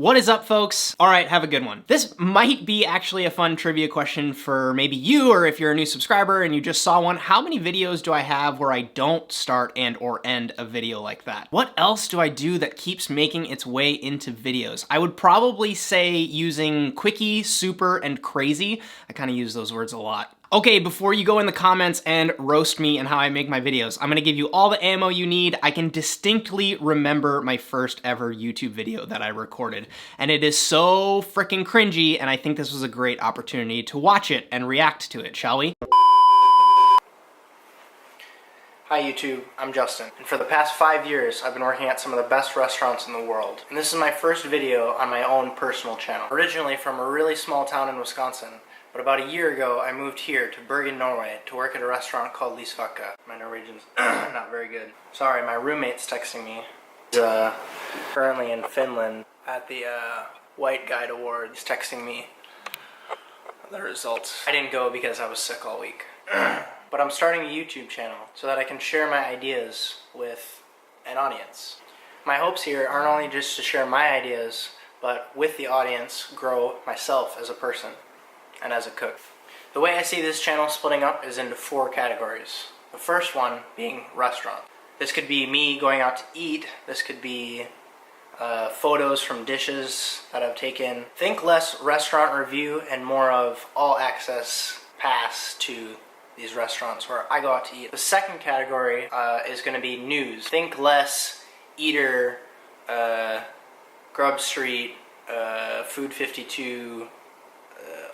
What is up, folks? All right, have a good one. This might be actually a fun trivia question for maybe you, or if you're a new subscriber and you just saw one. How many videos do I have where I don't start and or end a video like that? What else do I do that keeps making its way into videos? I would probably say using quickie, super, and crazy. I kind of use those words a lot. Okay, before you go in the comments and roast me and how I make my videos, I'm gonna give you all the ammo you need. I can distinctly remember my first ever YouTube video that I recorded, and it is so freaking cringy, and I think this was a great opportunity to watch it and react to it, shall we? Hi YouTube, I'm Justin, and for the past 5 years I've been working at some of the best restaurants in the world. And this is my first video on my own personal channel. Originally from a really small town in Wisconsin, but about a year ago I moved here to Bergen, Norway to work at a restaurant called Lysverket. My Norwegian's not very good. Sorry, my roommate's texting me. He's currently in Finland at the White Guide Awards. He's texting me the results. I didn't go because I was sick all week. But I'm starting a YouTube channel so that I can share my ideas with an audience. My hopes here aren't only just to share my ideas, but with the audience, grow myself as a person and as a cook. The way I see this channel splitting up is into 4 categories. The first one being restaurant. This could be me going out to eat. This could be photos from dishes that I've taken. Think less restaurant review and more of all access pass to these restaurants where I go out to eat. The second category is going to be news. Think less Eater, Grub Street, Food 52,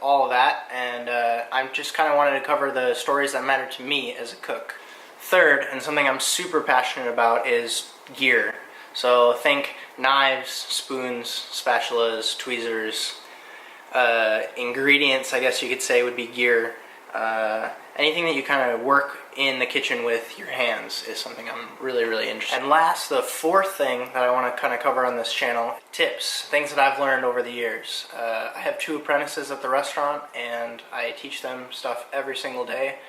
all of that, and I just kind of wanted to cover the stories that matter to me as a cook. Third, and something I'm super passionate about, is gear. So think knives, spoons, spatulas, tweezers, ingredients, I guess you could say, would be gear. Anything that you kind of work in the kitchen with your hands is something I'm really interested in. And last, the fourth thing that I want to kind of cover on this channel, tips, things that I've learned over the years. I have 2 apprentices at the restaurant and I teach them stuff every single day.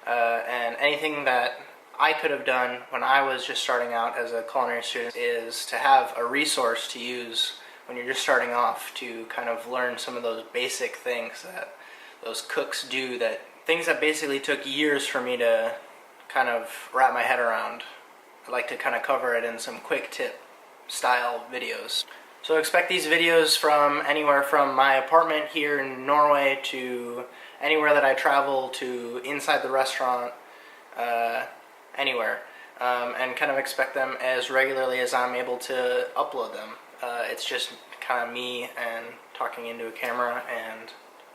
And anything that I could have done when I was just starting out as a culinary student is to have a resource to use when you're just starting off to kind of learn some of those basic things that those cooks do, that things that basically took years for me to kind of wrap my head around. I'd like to kind of cover it in some quick tip style videos. So expect these videos from anywhere from my apartment here in Norway to anywhere that I travel to inside the restaurant, anywhere. And kind of expect them as regularly as I'm able to upload them. It's just kind of me and talking into a camera and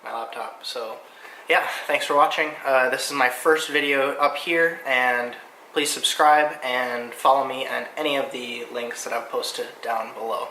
my laptop. So yeah, thanks for watching. This is my first video up here, and please subscribe and follow me on any of the links that I've posted down below.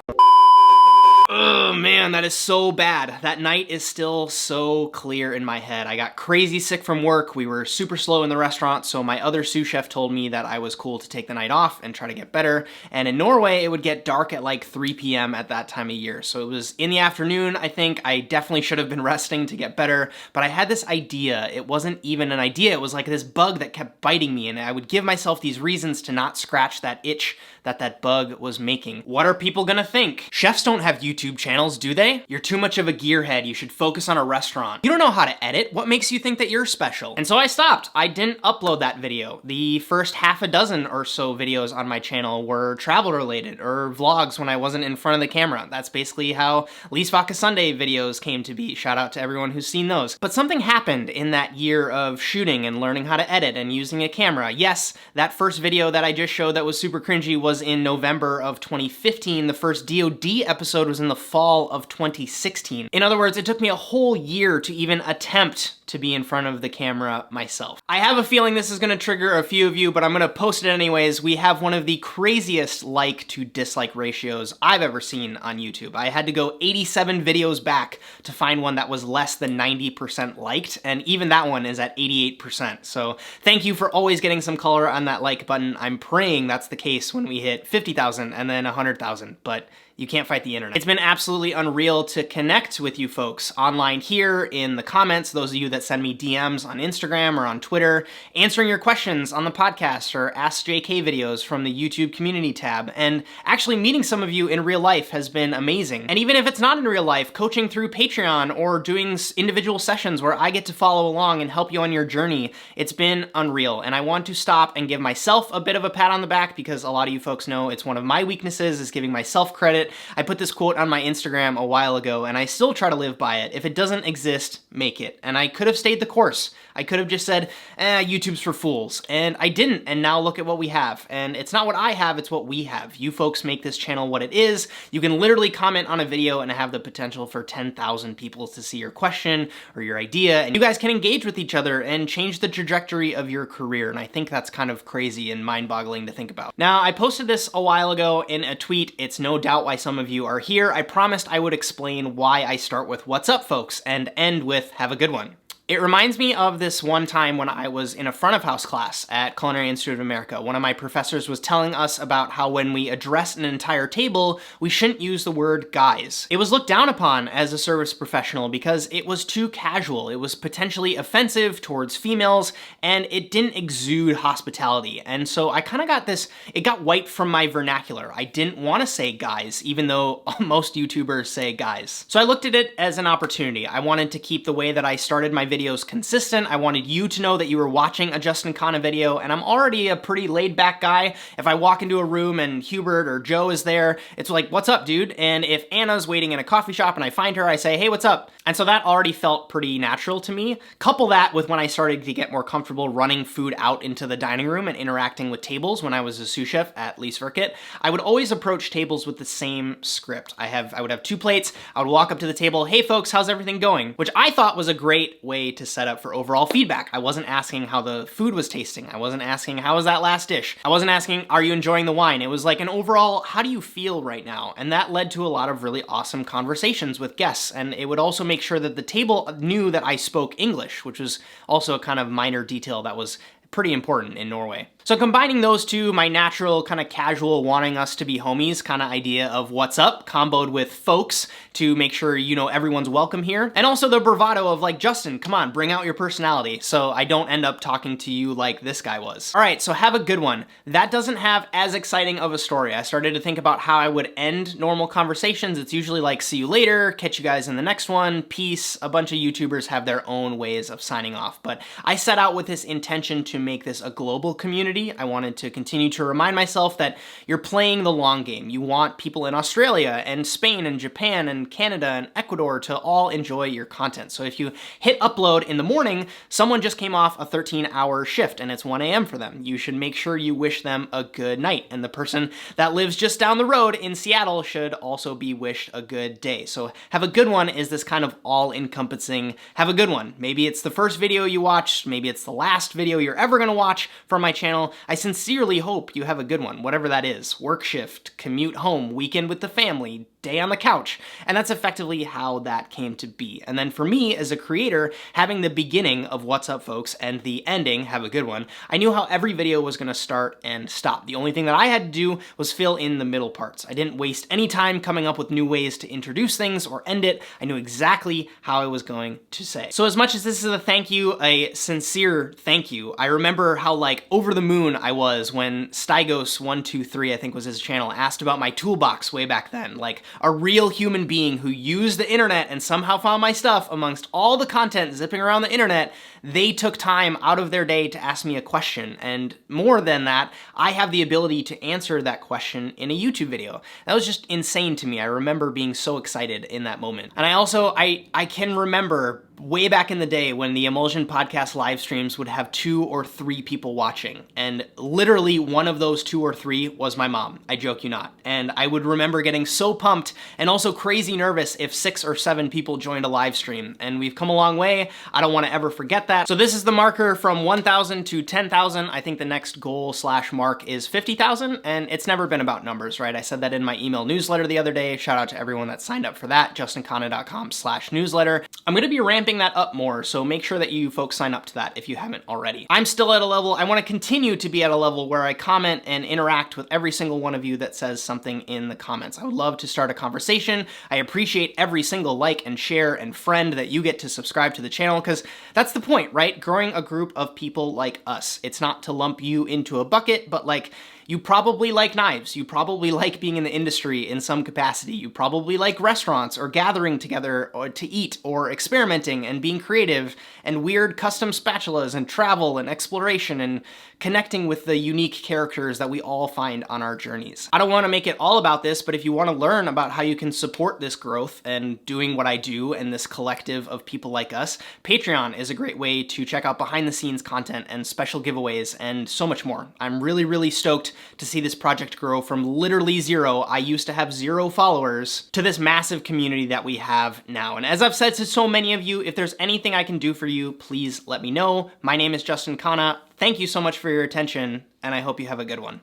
Oh man, that is so bad. That night is still so clear in my head. I got crazy sick from work. We were super slow in the restaurant, so my other sous chef told me that I was cool to take the night off and try to get better. And in Norway, it would get dark at like 3 p.m. at that time of year. So it was in the afternoon, I think. I definitely should have been resting to get better, but I had this idea. It wasn't even an idea. It was like this bug that kept biting me, and I would give myself these reasons to not scratch that itch that bug was making. What are people gonna think? Chefs don't have YouTube channels, do they? You're too much of a gearhead. You should focus on a restaurant. You don't know how to edit. What makes you think that you're special? And so I stopped. I didn't upload that video. The first half a dozen or so videos on my channel were travel related or vlogs when I wasn't in front of the camera. That's basically how Lysverket Sunday videos came to be. Shout out to everyone who's seen those. But something happened in that year of shooting and learning how to edit and using a camera. Yes, that first video that I just showed that was super cringy was in November of 2015. The first DoD episode was in the fall of 2016. In other words, it took me a whole year to even attempt to be in front of the camera myself. I have a feeling this is gonna trigger a few of you, but I'm gonna post it anyways. We have one of the craziest like to dislike ratios I've ever seen on YouTube. I had to go 87 videos back to find one that was less than 90% liked, and even that one is at 88%. So thank you for always getting some color on that like button. I'm praying that's the case when we hit 50,000 and then 100,000, but you can't fight the internet. It's been absolutely unreal to connect with you folks online here in the comments, those of you that send me DMs on Instagram or on Twitter, answering your questions on the podcast or Ask JK videos from the YouTube community tab, and actually meeting some of you in real life has been amazing. And even if it's not in real life, coaching through Patreon or doing individual sessions where I get to follow along and help you on your journey, it's been unreal. And I want to stop and give myself a bit of a pat on the back because a lot of you folks know it's one of my weaknesses is giving myself credit. I put this quote on my Instagram a while ago and I still try to live by it. If it doesn't exist, make it. And I could have stayed the course. I could have just said, YouTube's for fools. And I didn't, and now look at what we have. And it's not what I have, it's what we have. You folks make this channel what it is. You can literally comment on a video and have the potential for 10,000 people to see your question or your idea, and you guys can engage with each other and change the trajectory of your career. And I think that's kind of crazy and mind-boggling to think about. Now, I posted this a while ago in a tweet. It's no doubt why some of you are here. I promised I would explain why I start with "What's up, folks?" and end with "Have a good one." It reminds me of this one time when I was in a front of house class at Culinary Institute of America. One of my professors was telling us about how when we address an entire table, we shouldn't use the word guys. It was looked down upon as a service professional because it was too casual. It was potentially offensive towards females, and it didn't exude hospitality. And so I kind of got this, it got wiped from my vernacular. I didn't want to say guys, even though most YouTubers say guys. So I looked at it as an opportunity. I wanted to keep the way that I started my videos consistent. I wanted you to know that you were watching a Justin Khanna video, and I'm already a pretty laid-back guy. If I walk into a room and Hubert or Joe is there, it's like, "What's up, dude?" And if Anna's waiting in a coffee shop and I find her, I say, "Hey, what's up?" And so that already felt pretty natural to me. Couple that with when I started to get more comfortable running food out into the dining room and interacting with tables when I was a sous chef at Lysverket, I would always approach tables with the same script. I would have 2 plates, I would walk up to the table, "Hey folks, how's everything going?" Which I thought was a great way to set up for overall feedback. I wasn't asking how the food was tasting. I wasn't asking, "How was that last dish?" I wasn't asking, "Are you enjoying the wine?" It was like an overall, "How do you feel right now?" And that led to a lot of really awesome conversations with guests. And it would also make sure that the table knew that I spoke English, which was also a kind of minor detail that was pretty important in Norway. So combining those two, my natural kind of casual wanting us to be homies kind of idea of "what's up" comboed with "folks" to make sure you know everyone's welcome here. And also the bravado of like, "Justin, come on, bring out your personality," so I don't end up talking to you like this guy was. All right, so have a good one. That doesn't have as exciting of a story. I started to think about how I would end normal conversations. It's usually like, "See you later, catch you guys in the next one, peace." A bunch of YouTubers have their own ways of signing off, but I set out with this intention to make this a global community. I wanted to continue to remind myself that you're playing the long game. You want people in Australia and Spain and Japan and Canada and Ecuador to all enjoy your content. So if you hit upload in the morning, someone just came off a 13-hour shift and it's 1 a.m. for them. You should make sure you wish them a good night. And the person that lives just down the road in Seattle should also be wished a good day. So have a good one is this kind of all-encompassing have a good one. Maybe it's the first video you watched, maybe it's the last video you're ever gonna watch from my channel. I sincerely hope you have a good one, whatever that is. Work shift, commute home, weekend with the family, day on the couch. And that's effectively how that came to be. And then for me as a creator, having the beginning of "What's up, folks?" and the ending, "Have a good one," I knew how every video was gonna start and stop. The only thing that I had to do was fill in the middle parts. I didn't waste any time coming up with new ways to introduce things or end it. I knew exactly how I was going to say. So as much as this is a thank you, a sincere thank you, I remember how like over the moon I was when Stygos123, I think was his channel, asked about my toolbox way back then. Like, a real human being who used the internet and somehow found my stuff amongst all the content zipping around the internet, they took time out of their day to ask me a question. And more than that, I have the ability to answer that question in a YouTube video. That was just insane to me. I remember being so excited in that moment. And I can remember way back in the day when the Emulsion podcast live streams would have 2 or 3 people watching. And literally one of those 2 or 3 was my mom. I joke you not. And I would remember getting so pumped and also crazy nervous if 6 or 7 people joined a live stream. And we've come a long way. I don't want to ever forget that. So this is the marker from 1,000 to 10,000. I think the next goal / mark is 50,000. And it's never been about numbers, right? I said that in my email newsletter the other day. Shout out to everyone that signed up for that. JustinKhanna.com/newsletter. I'm going to be ramping ramping that up more, so make sure that you folks sign up to that if you haven't already. I'm still at a level, I want to continue to be at a level where I comment and interact with every single one of you that says something in the comments. I would love to start a conversation. I appreciate every single like and share and friend that you get to subscribe to the channel, because that's the point, right? Growing a group of people like us. It's not to lump you into a bucket, but like, you probably like knives. You probably like being in the industry in some capacity. You probably like restaurants or gathering together or to eat or experimenting and being creative and weird custom spatulas and travel and exploration and connecting with the unique characters that we all find on our journeys. I don't want to make it all about this, but if you want to learn about how you can support this growth and doing what I do and this collective of people like us, Patreon is a great way to check out behind the scenes content and special giveaways and so much more. I'm really, really stoked to see this project grow from literally zero, I used to have 0 followers, to this massive community that we have now. And as I've said to so many of you, if there's anything I can do for you, please let me know. My name is Justin Khanna. Thank you so much for your attention, and I hope you have a good one.